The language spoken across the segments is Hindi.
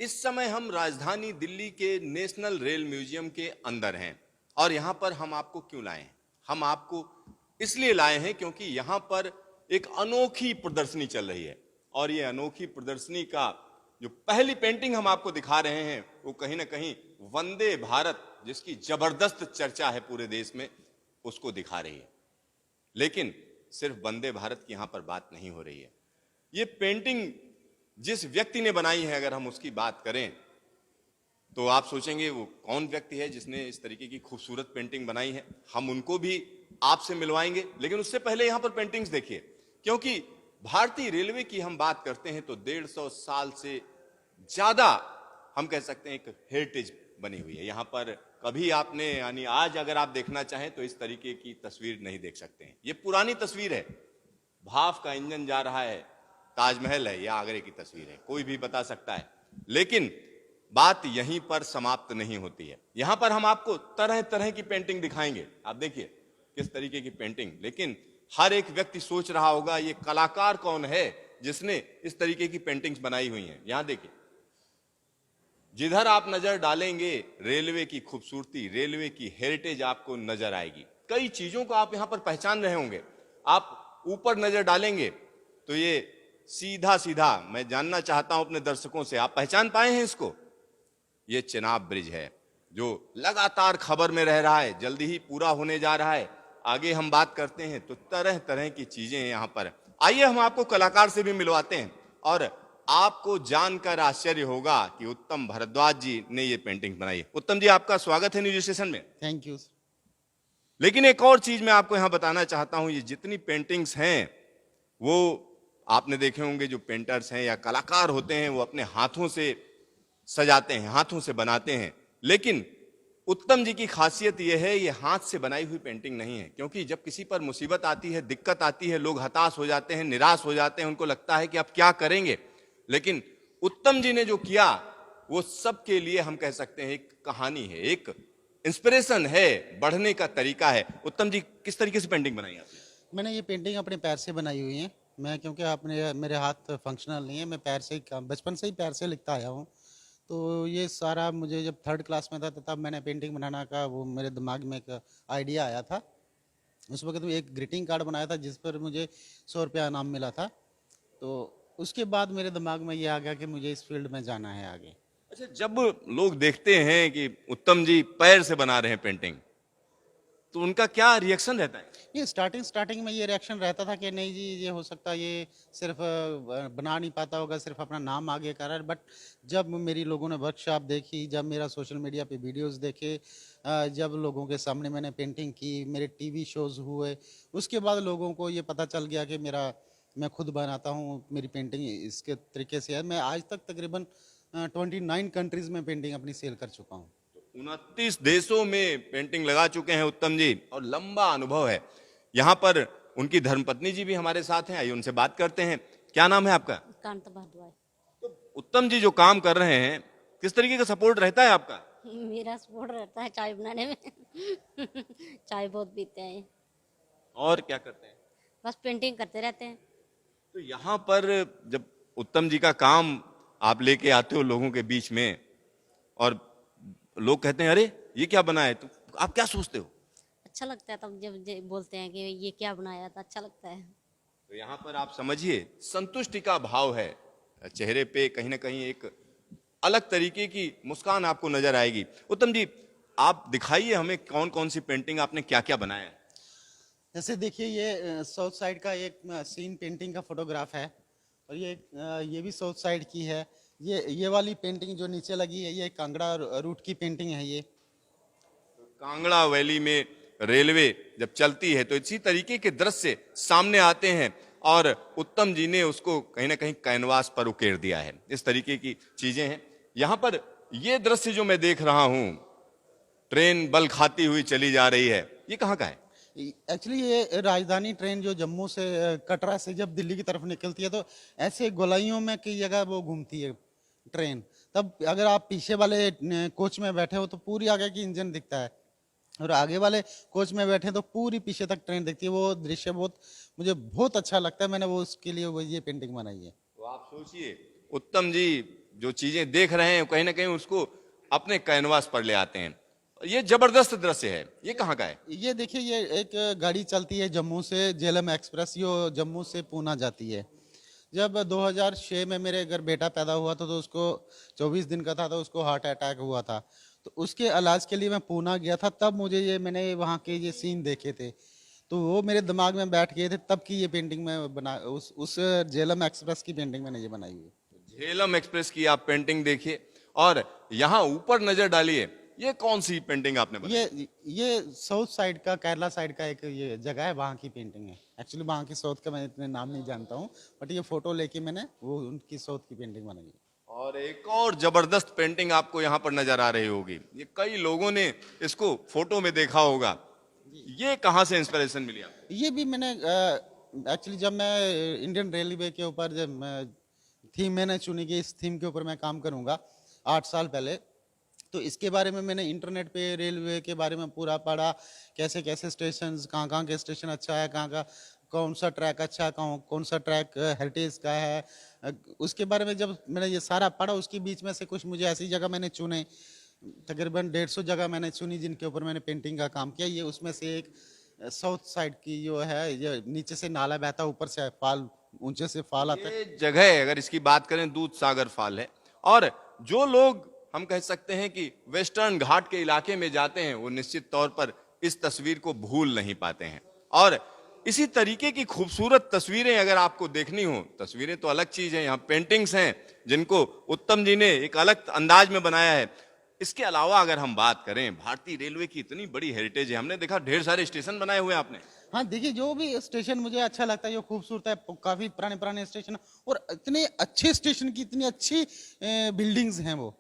इस समय हम राजधानी दिल्ली के नेशनल रेल म्यूजियम के अंदर हैं और यहाँ पर हम आपको क्यों लाए हैं? हम आपको इसलिए लाए हैं क्योंकि यहाँ पर एक अनोखी प्रदर्शनी चल रही है और ये अनोखी प्रदर्शनी का जो पहली पेंटिंग हम आपको दिखा रहे हैं वो कहीं ना कहीं वंदे भारत, जिसकी जबरदस्त चर्चा है पूरे देश में, उसको दिखा रही है। लेकिन सिर्फ वंदे भारत की यहाँ पर बात नहीं हो रही है। ये पेंटिंग जिस व्यक्ति ने बनाई है, अगर हम उसकी बात करें तो आप सोचेंगे वो कौन व्यक्ति है जिसने इस तरीके की खूबसूरत पेंटिंग बनाई है। हम उनको भी आपसे मिलवाएंगे, लेकिन उससे पहले यहां पर पेंटिंग्स देखिए, क्योंकि भारतीय रेलवे की हम बात करते हैं तो 150 साल से ज्यादा हम कह सकते हैं एक हेरिटेज बनी हुई है यहां पर। कभी आपने यानी आज अगर आप देखना चाहें तो इस तरीके की तस्वीर नहीं देख सकते हैं। ये पुरानी तस्वीर है, भाप का इंजन जा रहा है, ताजमहल है या आगरे की तस्वीर है, कोई भी बता सकता है। लेकिन बात यहीं पर समाप्त नहीं होती है। यहां पर हम आपको तरह तरह की पेंटिंग दिखाएंगे। आप देखिए किस तरीके की पेंटिंग, लेकिन हर एक व्यक्ति सोच रहा होगा ये कलाकार कौन है जिसने इस तरीके की पेंटिंग्स बनाई हुई हैं। यहां देखिए, जिधर आप नजर डालेंगे रेलवे की खूबसूरती, रेलवे की हेरिटेज आपको नजर आएगी। कई चीजों को आप यहां पर पहचान रहे होंगे। आप ऊपर नजर डालेंगे तो ये सीधा सीधा, मैं जानना चाहता हूं अपने दर्शकों से, आप पहचान पाए हैं इसको? ये चेनाब ब्रिज है जो लगातार खबर में रह रहा है, जल्दी ही पूरा होने जा रहा है। आगे हम बात करते हैं तो तरह तरह की चीजें हैं यहां पर। आइए हम आपको कलाकार से भी मिलवाते हैं और आपको जानकर आश्चर्य होगा कि उत्तम भारद्वाज जी ने ये पेंटिंग बनाई है। उत्तम जी, आपका स्वागत है न्यूज स्टेशन में। Thank you. लेकिन एक और चीज मैं आपको यहां बताना चाहता हूं, ये जितनी पेंटिंग्स हैं वो आपने देखे होंगे, जो पेंटर्स हैं या कलाकार होते हैं वो अपने हाथों से सजाते हैं, हाथों से बनाते हैं। लेकिन उत्तम जी की खासियत यह है, ये हाथ से बनाई हुई पेंटिंग नहीं है, क्योंकि जब किसी पर मुसीबत आती है, दिक्कत आती है, लोग हताश हो जाते हैं, निराश हो जाते हैं, उनको लगता है कि अब क्या करेंगे। लेकिन उत्तम जी ने जो किया वो सबके लिए हम कह सकते हैं एक कहानी है, एक इंस्पिरेशन है, बढ़ने का तरीका है। उत्तम जी, किस तरीके से पेंटिंग बनाई आपने? मैंने ये पेंटिंग अपने पैर से बनाई हुई है। मैं, क्योंकि आपने, मेरे हाथ फंक्शनल नहीं है, मैं पैर से ही बचपन से ही पैर से लिखता आया हूँ। तो ये सारा मुझे जब 3rd क्लास में था तो तब मैंने पेंटिंग बनाना का वो मेरे दिमाग में एक आइडिया आया था। उस वक्त मैं एक ग्रीटिंग कार्ड बनाया था जिस पर मुझे 100 रुपया इनाम मिला था। तो उसके बाद मेरे दिमाग में ये आ गया कि मुझे इस फील्ड में जाना है आगे। अच्छा, जब लोग देखते हैं कि उत्तम जी पैर से बना रहे हैं पेंटिंग, तो उनका क्या रिएक्शन रहता है? ये स्टार्टिंग में ये रिएक्शन रहता था कि नहीं जी, ये हो सकता है ये सिर्फ बना नहीं पाता होगा, सिर्फ अपना नाम आगे कर रहा है। बट जब मेरी लोगों ने वर्कशॉप देखी, जब मेरा सोशल मीडिया पे वीडियोस देखे, जब लोगों के सामने मैंने पेंटिंग की, मेरे टीवी शोज हुए, उसके बाद लोगों को ये पता चल गया कि मैं खुद बनाता हूँ, मेरी पेंटिंग इसके तरीके से है। मैं आज तक तकरीबन 29 कंट्रीज में पेंटिंग अपनी सेल कर चुका हूँ। 29 देशों में पेंटिंग लगा चुके हैं उत्तम जी और लंबा अनुभव है। यहाँ पर उनकी धर्मपत्नी जी भी हमारे साथ हैं, आइए उनसे बात करते हैं। क्या नाम है आपका? कांता भारद्वाज। तो उत्तम जी जो काम कर रहे हैं, किस तरीके का सपोर्ट रहता है आपका? मेरा सपोर्ट रहता है चाय बनाने में। चाय बहुत पीते हैं। और क्या करते हैं? बस पेंटिंग करते रहते हैं। तो यहाँ पर जब उत्तम जी का काम आप लेके आते हो लोगों के बीच में और लोग कहते हैं अरे ये क्या बना है, तो आप क्या सोचते हो? अच्छा लगता है तब जब बोलते हैं कि ये क्या बनाया था, अच्छा लगता है। तो यहाँ पर आप समझिए संतुष्टि का भाव है, चेहरे पे कहीं ना कहीं एक अलग तरीके की मुस्कान आपको नजर आएगी। उत्तम जी, आप दिखाइए हमें कौन कौन सी पेंटिंग आपने क्या क्या बनाया है। जैसे देखिए, ये साउथ साइड का एक सीन पेंटिंग का फोटोग्राफ है और ये भी साउथ साइड की है। ये वाली पेंटिंग जो नीचे लगी है, ये कांगड़ा रूट की पेंटिंग है। ये कांगड़ा वैली में रेलवे जब चलती है तो इसी तरीके के दृश्य सामने आते हैं और उत्तम जी ने उसको कहीं ना कहीं कैनवास पर उकेर दिया है। इस तरीके की चीजें हैं यहाँ पर। ये दृश्य जो मैं देख रहा हूं, ट्रेन बल खाती हुई चली जा रही है, ये कहाँ का है? एक्चुअली ये राजधानी ट्रेन जो जम्मू से कटरा से जब दिल्ली की तरफ निकलती है तो ऐसे गोलाइयों में कई जगह वो घूमती है ट्रेन। तब अगर आप पीछे वाले कोच में बैठे हो तो पूरी आगे की इंजन दिखता है और आगे वाले कोच में बैठे तो पूरी पीछे तक ट्रेन दिखती है। वो दृश्य मुझे बहुत अच्छा लगता है। मैंने वो उसके लिए वो ये पेंटिंग बनाई है। तो आप सोचिए, उत्तम जी जो चीजें देख रहे हैं कहीं ना कहीं उसको अपने कैनवास पर ले आते हैं। ये जबरदस्त दृश्य है, ये कहाँ का है? ये देखिए, ये एक गाड़ी चलती है जम्मू से, झेलम एक्सप्रेस, ये जम्मू से पूना जाती है। जब 2006 में मेरे घर बेटा पैदा हुआ था तो उसको 24 दिन का था तो उसको हार्ट अटैक हुआ था। तो उसके इलाज के लिए मैं पूना गया था, तब मुझे ये मैंने वहाँ के ये सीन देखे थे, तो वो मेरे दिमाग में बैठ गए थे, तब की ये पेंटिंग में बना, उस झेलम एक्सप्रेस की पेंटिंग मैंने ये बनाई हुई है। झेलम एक्सप्रेस की आप पेंटिंग देखिए और यहाँ ऊपर नजर डालिए, ये कौन सी पेंटिंग आपने बनाई? ये साउथ साइड का, केरला साइड का एक ये जगह है, वहाँ की पेंटिंग है। एक्चुअली वहाँ की साउथ का मैं इतने नाम नहीं जानता हूँ, बट ये फोटो लेके मैंने वो उनकी साउथ की पेंटिंग बनाई है। और एक और जबरदस्त पेंटिंग आपको यहाँ पर नजर आ रही होगी, ये कई लोगों ने इसको फोटो में देखा होगा। ये कहाँ से इंस्पिरेशन मिली आपको? ये भी मैंने एक्चुअली जब मैं इंडियन रेलवे के ऊपर जब थीम मैंने चुनी कि इस थीम के ऊपर मैं काम करूँगा 8 साल पहले, तो इसके बारे में मैंने इंटरनेट पे रेलवे के बारे में पूरा पढ़ा, कैसे कैसे स्टेशन, कहाँ के स्टेशन अच्छा है, कहाँ का कौन सा ट्रैक अच्छा है, कौन सा ट्रैक हेरिटेज का है। उसके बारे में जब मैंने ये सारा पढ़ा, उसके बीच में से कुछ मुझे ऐसी जगह मैंने चुने, तकरीबन 150 जगह मैंने चुनी जिनके ऊपर मैंने पेंटिंग का काम किया। ये उसमें से एक साउथ साइड की जो है, ये नीचे से नाला बहता, ऊपर से फाल, ऊंचे से फाल आता है। ये जगह अगर इसकी बात करें दूध सागर फाल है, और जो लोग हम कह सकते हैं कि वेस्टर्न घाट के इलाके में जाते हैं वो निश्चित तौर पर इस तस्वीर को भूल नहीं पाते हैं। और इसी तरीके की खूबसूरत तस्वीरें अगर आपको देखनी हो, तस्वीरें तो अलग चीज है, यहाँ पेंटिंग्स हैं जिनको उत्तम जी ने एक अलग अंदाज में बनाया है। इसके अलावा अगर हम बात करें, भारतीय रेलवे की इतनी बड़ी हेरिटेज है, हमने देखा ढेर सारे स्टेशन बनाए हुए हैं आपने। हाँ देखिए, जो भी स्टेशन मुझे अच्छा लगता है, जो खूबसूरत है, काफी पुराने पुराने स्टेशन, और इतने अच्छे स्टेशन की इतनी अच्छी बिल्डिंग्स हैं वो,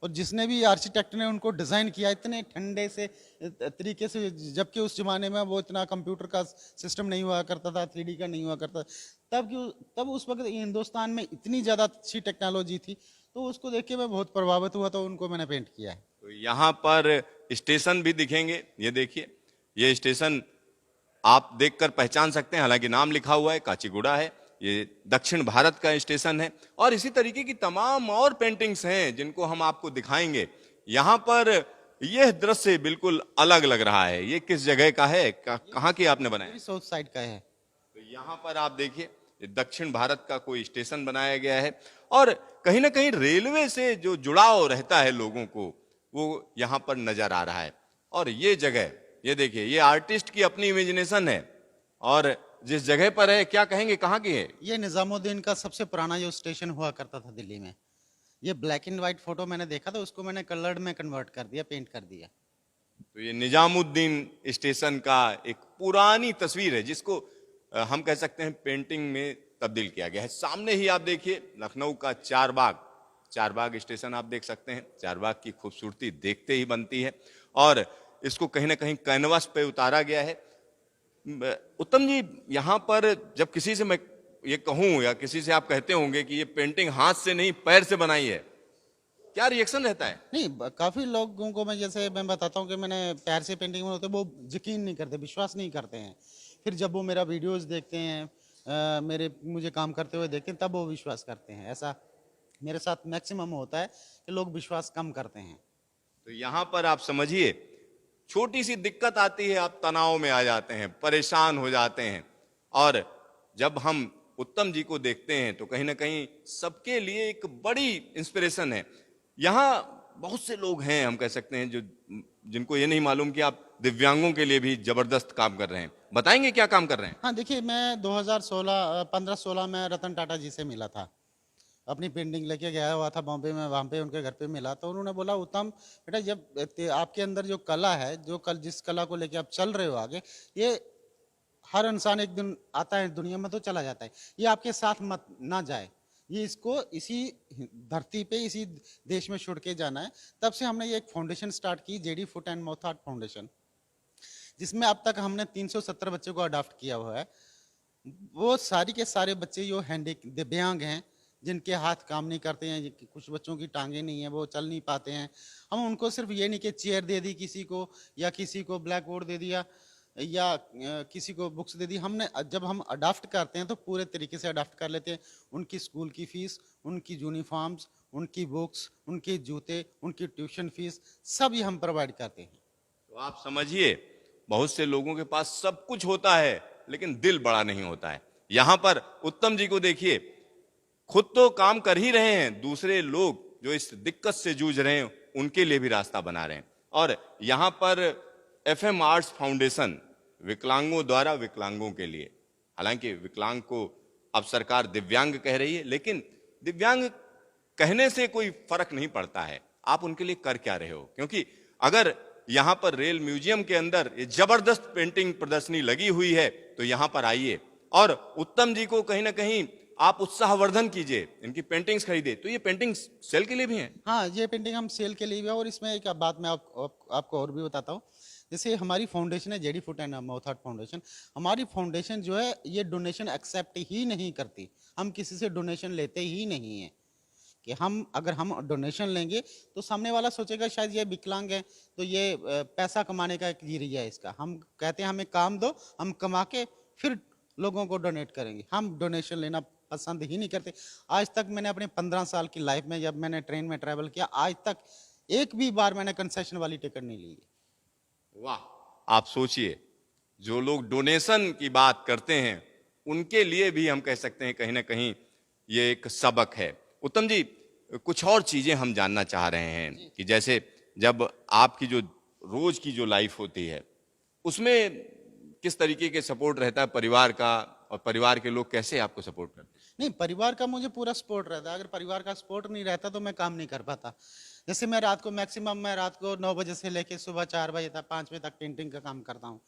और जिसने भी आर्किटेक्ट ने उनको डिजाइन किया इतने ठंडे से तरीके से, जबकि उस जमाने में वो इतना कंप्यूटर का सिस्टम नहीं हुआ करता था, 3D का नहीं हुआ करता, तब उस वक्त हिंदुस्तान में इतनी ज्यादा अच्छी टेक्नोलॉजी थी, तो उसको देख के मैं बहुत प्रभावित हुआ, तो उनको मैंने पेंट किया है। तो यहाँ पर स्टेशन भी दिखेंगे, ये देखिए, ये स्टेशन आप देखकर पहचान सकते हैं, हालांकि नाम लिखा हुआ है काचीगुड़ा है, ये दक्षिण भारत का स्टेशन है। और इसी तरीके की तमाम और पेंटिंग्स हैं जिनको हम आपको दिखाएंगे। यहाँ पर यह दृश्य बिल्कुल अलग लग रहा है, ये किस जगह का है, कहाँ की आपने बनाया? साउथ साइड का है। तो यहाँ पर आप देखिए, ये दक्षिण भारत का कोई स्टेशन बनाया गया है, और कहीं ना कहीं रेलवे से जो जुड़ाव रहता है लोगों को, वो यहाँ पर नजर आ रहा है। और ये जगह, ये देखिए, ये आर्टिस्ट की अपनी इमेजिनेशन है, और जिस जगह पर है, क्या कहेंगे कहाँ की है? ये निजामुद्दीन का सबसे पुराना जो स्टेशन हुआ करता था दिल्ली में। ये ब्लैक एंड व्हाइट फोटो मैंने देखा था, उसको मैंने कलर्ड में कन्वर्ट कर दिया, पेंट कर दिया। तो ये निजामुद्दीन स्टेशन का एक पुरानी तस्वीर है जिसको हम कह सकते हैं पेंटिंग में तब्दील किया गया है। सामने ही आप देखिए लखनऊ का चारबाग स्टेशन आप देख सकते हैं। चारबाग की खूबसूरती देखते ही बनती है, और इसको कहीं ना कहीं कैनवास पे उतारा गया है। उत्तम जी, यहाँ पर जब किसी से मैं ये कहूं, या किसी से आप कहते होंगे कि ये पेंटिंग हाथ से नहीं पैर से बनाई है, क्या रिएक्शन रहता है? नहीं, काफी लोगों को मैं, जैसे मैं बताता हूँ कि मैंने पैर से पेंटिंग बनाते, वो यकीन नहीं करते, विश्वास नहीं करते हैं। फिर जब वो मेरा वीडियोस देखते हैं, मुझे काम करते हुए देखते हैं, तब वो विश्वास करते हैं। ऐसा मेरे साथ मैक्सिमम होता है कि लोग विश्वास कम करते हैं। तो यहां पर आप समझिए, छोटी सी दिक्कत आती है, आप तनाव में आ जाते हैं, परेशान हो जाते हैं, और जब हम उत्तम जी को देखते हैं तो कहीं ना कहीं सबके लिए एक बड़ी इंस्पिरेशन है। यहाँ बहुत से लोग हैं, हम कह सकते हैं, जिनको ये नहीं मालूम कि आप दिव्यांगों के लिए भी जबरदस्त काम कर रहे हैं। बताएंगे क्या काम कर रहे हैं? हाँ देखिए, मैं 2015-16 में रतन टाटा जी से मिला था, अपनी पेंटिंग लेके गया हुआ था बॉम्बे में, वहाँ पे उनके घर पे मिला, तो उन्होंने बोला, उत्तम बेटा, जब आपके अंदर जो कला है, जिस कला को लेके आप चल रहे हो आगे, ये हर इंसान एक दिन आता है दुनिया में तो चला जाता है, ये आपके साथ मत ना जाए, ये इसको इसी धरती पे, इसी देश में छोड़ के जाना है। तब से हमने ये एक फाउंडेशन स्टार्ट की, JD foot and mouth art foundation, जिसमें अब तक हमने 370 बच्चों को अडॉप्ट किया हुआ है। वो सारी के सारे बच्चे जो दिव्यांग हैं, जिनके हाथ काम नहीं करते हैं, कुछ बच्चों की टांगे नहीं है, वो चल नहीं पाते हैं, हम उनको सिर्फ ये नहीं कि चेयर दे दी किसी को, या किसी को ब्लैक बोर्ड दे दिया, या किसी को बुक्स दे दी हमने। जब हम अडाप्ट करते हैं तो पूरे तरीके से अडाप्ट कर लेते हैं। उनकी स्कूल की फीस, उनकी यूनिफॉर्म्स, उनकी बुक्स, उनके जूते, उनकी ट्यूशन फीस, सब ये हम प्रोवाइड करते हैं। तो आप समझिए, बहुत से लोगों के पास सब कुछ होता है लेकिन दिल बड़ा नहीं होता है। यहां पर उत्तम जी को देखिए, खुद तो काम कर ही रहे हैं, दूसरे लोग जो इस दिक्कत से जूझ रहे हैं उनके लिए भी रास्ता बना रहे हैं। और यहां पर एफएम आर्ट्स फाउंडेशन विकलांगों द्वारा विकलांगों के लिए, हालांकि विकलांग को अब सरकार दिव्यांग कह रही है, लेकिन दिव्यांग कहने से कोई फर्क नहीं पड़ता है। आप उनके लिए कर क्या रहे हो? क्योंकि अगर यहां पर रेल म्यूजियम के अंदर ये जबरदस्त पेंटिंग प्रदर्शनी लगी हुई है तो यहां पर आइए और उत्तम जी को कहीं ना कहीं आप उत्साहवर्धन कीजिए, इनकी पेंटिंग्स खरीदे। तो ये पेंटिंग्स सेल के लिए भी हैं? हाँ, ये पेंटिंग हम सेल के लिए भी है। और इसमें एक बात मैं आपको और भी बताता हूँ। जैसे हमारी फाउंडेशन है JD foot and mouth art foundation, हमारी फाउंडेशन जो है ये डोनेशन एक्सेप्ट ही नहीं करती। हम किसी से डोनेशन लेते ही नहीं है कि अगर हम डोनेशन लेंगे तो सामने वाला सोचेगा शायद ये विकलांग है तो ये पैसा कमाने का एक जरिया है इसका। हम कहते हैं हमें काम दो, हम कमा के फिर लोगों को डोनेट करेंगे। हम डोनेशन लेना पसंद ही नहीं करते। आज तक मैंने अपने 15 साल की लाइफ में जब मैंने ट्रेन में ट्रैवल किया, आज तक एक भी बार मैंने कंसेशन वाली टिकट नहीं ली है। वाह! आप सोचिए, जो लोग डोनेशन की बात करते हैं उनके लिए भी हम कह सकते हैं कहीं ना कहीं ये एक सबक है। उत्तम जी, कुछ और चीजें हम जानना चाह रहे हैं कि जैसे जब आपकी जो रोज की जो लाइफ होती है उसमें किस तरीके के सपोर्ट रहता है परिवार का, और परिवार के लोग कैसे आपको सपोर्ट करते हैं? नहीं, परिवार का मुझे पूरा सपोर्ट रहता है। अगर परिवार का सपोर्ट नहीं रहता तो मैं काम नहीं कर पाता। जैसे मैं रात को 9 बजे से लेके सुबह 4 बजे तक 5 बजे तक पेंटिंग का काम करता हूँ।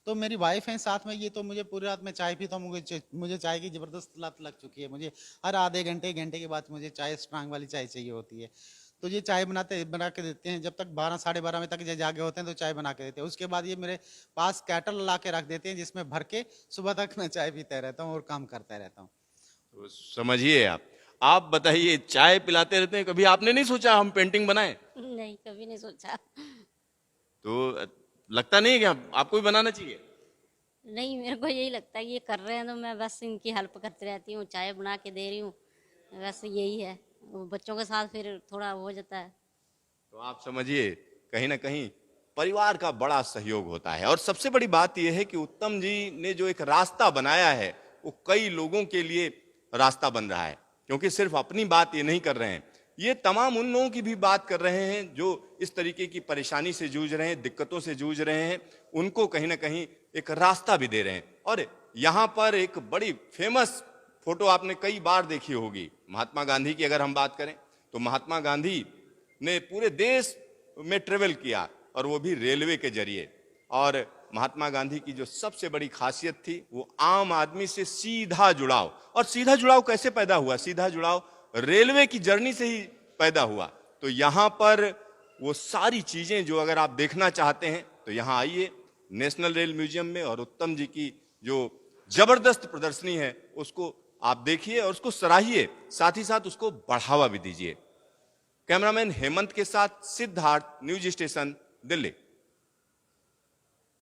तो मेरी वाइफ है साथ में, ये तो मुझे पूरी रात में चाय पीता हूँ। मुझे चाय की जबरदस्त लत लग चुकी है। मुझे हर आधे घंटे घंटे के बाद मुझे चाय, स्ट्रांग वाली चाय चाहिए होती है। तो ये चाय बना के देते हैं। जब तक 12 साढ़े 12 बजे तक ये जागे होते हैं तो चाय बना के देते हैं। उसके बाद ये मेरे पास केटल ला के रख देते हैं जिसमें भर के सुबह तक मैं चाय पीता रहता हूँ और काम करता रहता हूँ। तो समझिए, आप बताइए, चाय पिलाते रहते हैं, कभी आपने नहीं सोचा हम पेंटिंग बनाएं? नहीं, कभी नहीं सोचा। तो लगता नहीं है कि आपको भी बनाना चाहिए? नहीं, मेरे को यही लगता है कि ये कर रहे हैं तो मैं बस इनकी हेल्प करती रहती हूँ, चाय बना के दे रही हूँ, बस यही है। वो बच्चों के साथ फिर थोड़ा हो जाता है। तो आप समझिए, कहीं ना कहीं परिवार का बड़ा सहयोग होता है। और सबसे बड़ी बात यह है कि उत्तम जी ने जो एक रास्ता बनाया है वो कई लोगों के लिए रास्ता बन रहा है, क्योंकि सिर्फ अपनी बात ये नहीं कर रहे हैं, ये तमाम उन लोगों की भी बात कर रहे हैं जो इस तरीके की परेशानी से जूझ रहे हैं, दिक्कतों से जूझ रहे हैं, उनको कहीं ना कहीं एक रास्ता भी दे रहे हैं। और यहाँ पर एक बड़ी फेमस फोटो आपने कई बार देखी होगी, महात्मा गांधी की अगर हम बात करें तो महात्मा गांधी ने पूरे देश में ट्रेवल किया और वो भी रेलवे के जरिए। और महात्मा गांधी की जो सबसे बड़ी खासियत थी वो आम आदमी से सीधा जुड़ाव। और सीधा जुड़ाव कैसे पैदा हुआ? सीधा जुड़ाव रेलवे की जर्नी से ही पैदा हुआ। तो यहां पर वो सारी चीजें जो अगर आप देखना चाहते हैं तो यहां आइए नेशनल रेल म्यूजियम में, और उत्तम जी की जो जबरदस्त प्रदर्शनी है उसको आप देखिए और उसको सराहिए, साथ ही साथ उसको बढ़ावा भी दीजिए। कैमरामैन हेमंत के साथ सिद्धार्थ, न्यूज स्टेशन, दिल्ली।